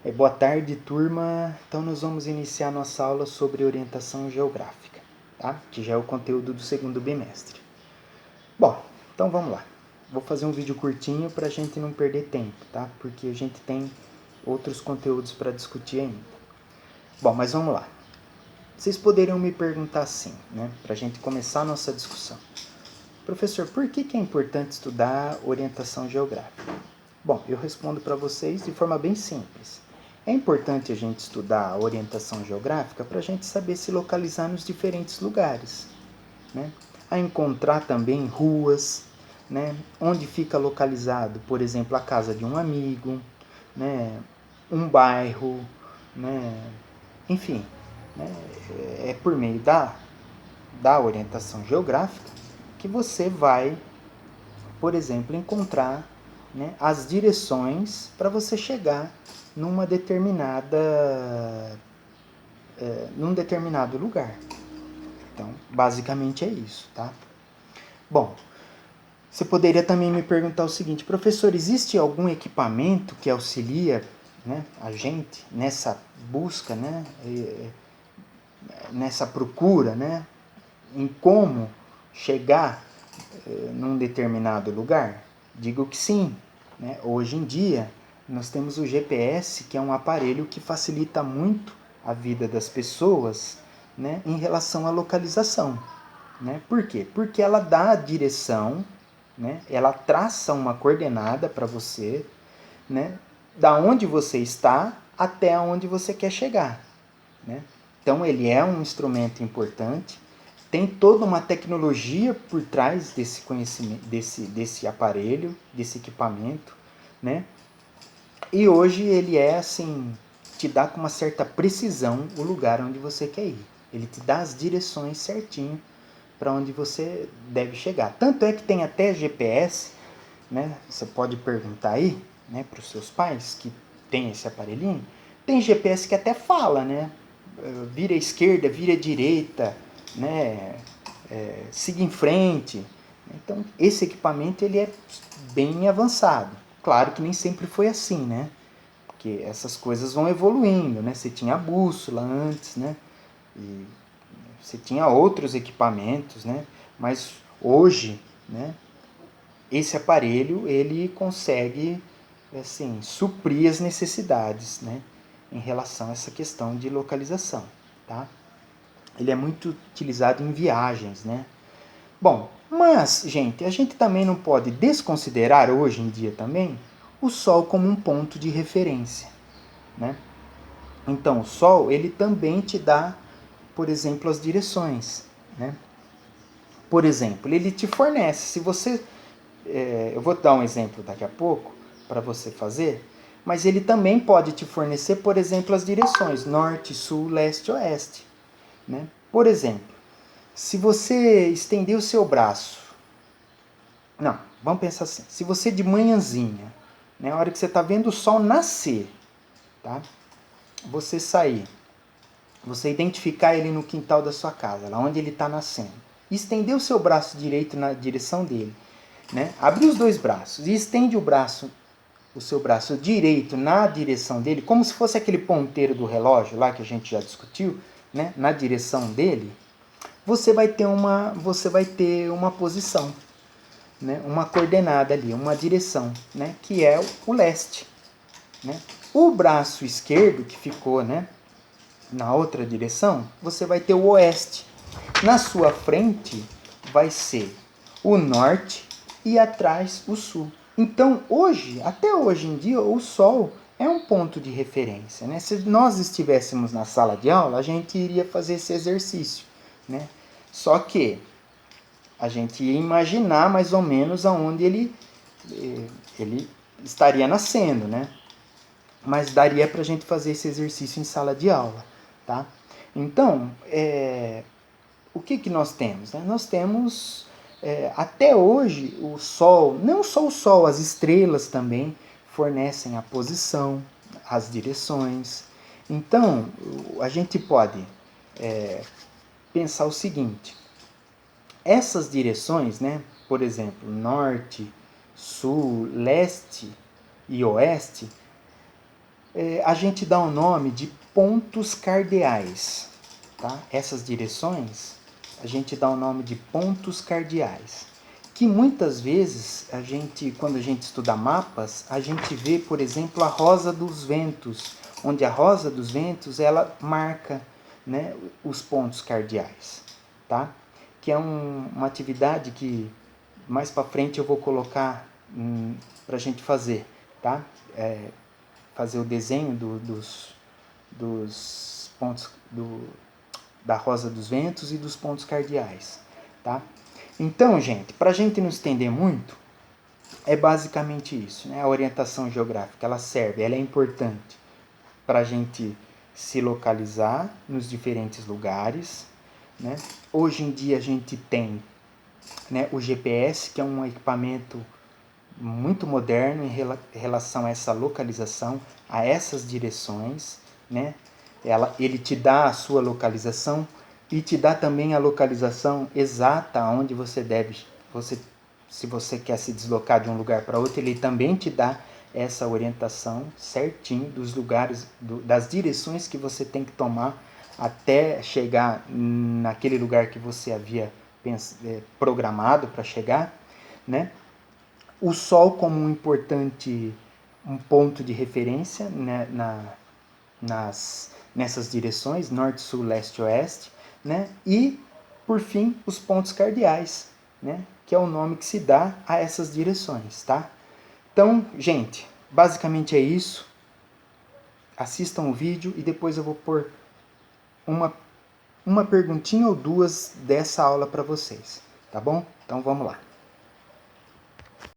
Boa tarde, turma. Então, nós vamos iniciar nossa aula sobre orientação geográfica, tá? Que já é o conteúdo do segundo bimestre. Bom, então vamos lá. Vou fazer um vídeo curtinho para a gente não perder tempo, tá? Porque a gente tem outros conteúdos para discutir ainda. Bom, mas vamos lá. Vocês poderiam me perguntar assim, né? Para a gente começar a nossa discussão. Professor, por que é importante estudar orientação geográfica? Bom, eu respondo para vocês de forma bem simples. É importante a gente estudar a orientação geográfica para a gente saber se localizar nos diferentes lugares, né? A encontrar também ruas, né? Onde fica localizado, por exemplo, a casa de um amigo, né? Um bairro, né? Enfim, né? É por meio da orientação geográfica que você vai, por exemplo, encontrar, né, as direções para você chegar numa num determinado lugar. Então, basicamente é isso, tá? Bom, você poderia também me perguntar o seguinte: professor, existe algum equipamento que auxilia, né, a gente nessa busca, né, nessa procura, né, em como chegar num determinado lugar? Digo que sim, né? Hoje em dia nós temos o GPS, que é um aparelho que facilita muito a vida das pessoas, né, em relação à localização, né? Por quê? Porque ela dá a direção, né? Ela traça uma coordenada para você, né? Da onde você está até onde você quer chegar, né? Então ele é um instrumento importante, tem toda uma tecnologia por trás desse conhecimento, desse aparelho, desse equipamento, né? E hoje ele é assim, te dá com uma certa precisão o lugar onde você quer ir. Ele te dá as direções certinho para onde você deve chegar. Tanto é que tem até GPS, né? Você pode perguntar aí, né, para os seus pais que tem esse aparelhinho. Tem GPS que até fala, né? Vira à esquerda, vira à direita, né? Siga em frente. Então, esse equipamento ele é bem avançado. Claro que nem sempre foi assim, né? Porque essas coisas vão evoluindo, né? Você tinha a bússola antes, né? E você tinha outros equipamentos, né? Mas hoje, né, esse aparelho ele consegue assim suprir as necessidades, né, em relação a essa questão de localização, tá? Ele é muito utilizado em viagens, né? Bom, mas gente, a gente também não pode desconsiderar hoje em dia também o Sol como um ponto de referência, né? Então o Sol ele também te dá, por exemplo, as direções, né? Por exemplo, ele te fornece, se você eu vou dar um exemplo daqui a pouco para você fazer, mas ele também pode te fornecer, por exemplo, as direções norte, sul, leste, oeste, né? Por exemplo, se você estender o seu braço, não, vamos pensar assim, se você de manhãzinha, né, a hora que você está vendo o sol nascer, tá? Você sair, você identificar ele no quintal da sua casa, lá onde ele está nascendo, estender o seu braço direito na direção dele, né? Abre os dois braços e estende o seu braço direito na direção dele, como se fosse aquele ponteiro do relógio lá que a gente já discutiu, né? Na direção dele, você vai ter uma posição, né? Uma coordenada ali, uma direção, né? Que é o leste, né? O braço esquerdo que ficou, né, na outra direção, você vai ter o oeste. Na sua frente vai ser o norte e atrás o sul. Então, hoje, até hoje em dia, o Sol é um ponto de referência, né? Se nós estivéssemos na sala de aula, a gente iria fazer esse exercício, né? Só que a gente ia imaginar mais ou menos aonde ele estaria nascendo, né? Mas daria para a gente fazer esse exercício em sala de aula, tá? Então, o que nós temos? Né? Nós temos, até hoje, o Sol, não só o Sol, as estrelas também fornecem a posição, as direções. Então, a gente pode pensar o seguinte: essas direções, né, por exemplo, norte, sul, leste e oeste, a gente dá o nome de pontos cardeais, tá? Essas direções, a gente dá o nome de pontos cardeais, que muitas vezes, quando a gente estuda mapas, a gente vê, por exemplo, a rosa dos ventos, onde a rosa dos ventos, ela marca, né, os pontos cardeais, tá? Que é uma atividade que mais para frente eu vou colocar para a gente fazer, tá? Fazer o desenho dos pontos da rosa dos ventos e dos pontos cardeais, tá? Então, gente, para a gente não estender muito, é basicamente isso, né? A orientação geográfica, ela é importante para a gente se localizar nos diferentes lugares, né? Hoje em dia a gente tem, né, o GPS, que é um equipamento muito moderno em relação a essa localização, a essas direções, né? Ele te dá a sua localização e te dá também a localização exata onde você deve, se você quer se deslocar de um lugar para outro, ele também te dá essa orientação certinho dos lugares, das direções que você tem que tomar até chegar naquele lugar que você havia programado para chegar, né? O Sol como um ponto de referência, né, nessas direções, norte, sul, leste, oeste, né? E, por fim, os pontos cardeais, né? Que é o nome que se dá a essas direções, tá? Então, gente, basicamente é isso. Assistam o vídeo e depois eu vou pôr uma perguntinha ou duas dessa aula para vocês, tá bom? Então vamos lá.